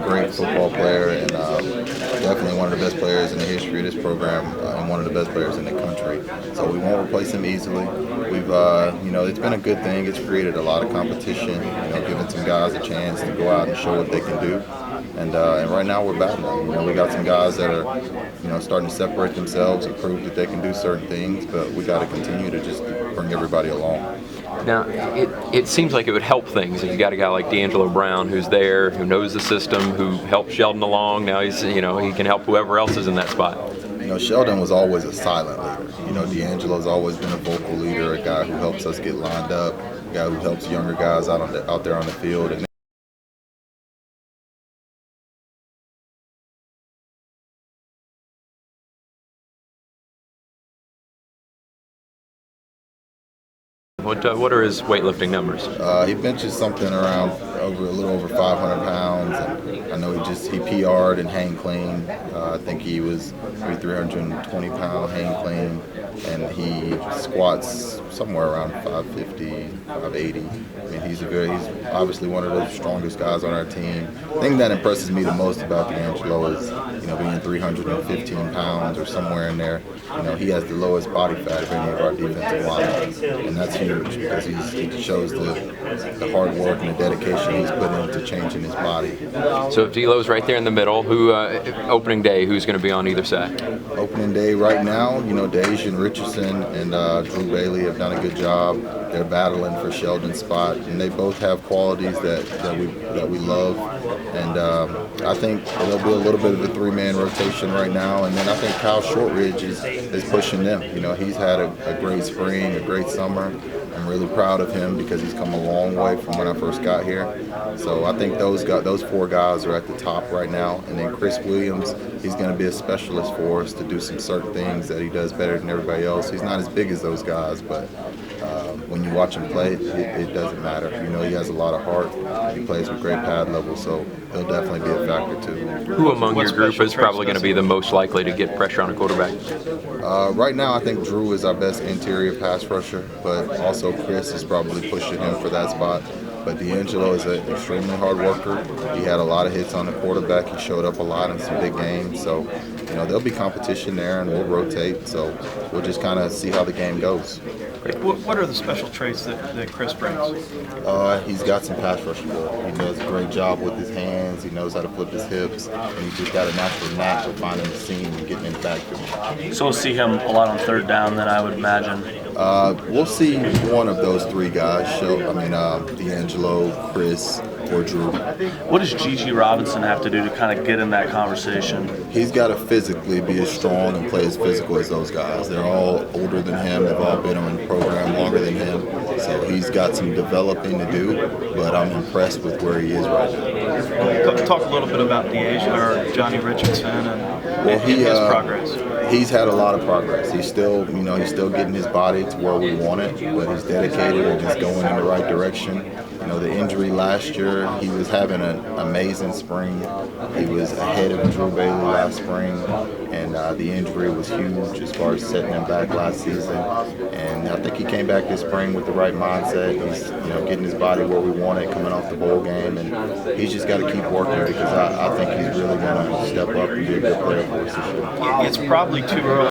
great football player and definitely one of the best players in the history of this program and one of the best players in the country. So we won't replace him easily. We've, it's been a good thing. It's created a lot of competition, giving some guys a chance to go out and show what they can do. And right now we're battling. We got some guys that are, starting to separate themselves and prove that they can do certain things, but we got to continue to just bring everybody along. Now, it seems like it would help things if you got a guy like D'Angelo Brown who's there, who knows the system, who helped Sheldon along. Now he can help whoever else is in that spot. Sheldon was always a silent leader. D'Angelo's always been a vocal leader, a guy who helps us get lined up, a guy who helps younger guys out there on the field. And What are his weightlifting numbers? He benches something around a little over 500 pounds. And I know he PR'd and hang clean. I think he was maybe 320 pound hang clean, and he squats somewhere around 550, 580. I mean, he's obviously one of the strongest guys on our team. The thing that impresses me the most about D'Angelo is, being 315 pounds or somewhere in there. He has the lowest body fat of any of our defensive linemen, and that's huge because he shows the hard work and the dedication he's put into changing his body. So if D'Lo's right there in the middle, opening day, who's going to be on either side? Opening day right now, Dejan Richardson and Drew Bailey have done a good job. They're battling for Sheldon's spot, and they both have qualities that we love. And I think there'll be a little bit of a three-man rotation right now. And then I think Kyle Shortridge is pushing them. He's had a great spring, a great summer. I'm really proud of him because he's come a long way from when I first got here. So I think those four guys are at the top right now. And then Chris Williams, he's going to be a specialist for us to do some certain things that he does better than everybody else. He's not as big as those guys, but when you watch him play, it doesn't matter. He has a lot of heart. He plays with great pad level, so he'll definitely be a factor too. Who among your group is probably going to be the most likely to get pressure on a quarterback? Right now, I think Drew is our best interior pass rusher, but also Chris is probably pushing him for that spot. But D'Angelo is an extremely hard worker. He had a lot of hits on the quarterback. He showed up a lot in some big games. So, there'll be competition there, and we'll rotate. So we'll just kind of see how the game goes. What are the special traits that Chris brings? He's got some pass rush ability. He does a great job with his hands. He knows how to flip his hips. And he's just got a natural knack for finding the seam and getting in the backfield. So we'll see him a lot on third down then, I would imagine. We'll see one of those three guys D'Angelo, Chris, or Drew. What does Gigi Robinson have to do to kind of get in that conversation? He's got to physically be as strong and play as physical as those guys. They're all older than him. They've all been on the program longer than him. So he's got some developing to do, but I'm impressed with where he is right now. Talk a little bit about Johnny Richardson and his progress. He's had a lot of progress. He's still getting his body to where we want it, but he's dedicated and he's going in the right direction. The injury last year, he was having an amazing spring. He was ahead of Drew Bailey last spring, and the injury was huge as far as setting him back last season. And I think he came back this spring with the right mindset. He's getting his body where we want it, coming off the bowl game, and he's just got to keep working because I think he's really going to step up and be a good player for us this year. It's probably too early.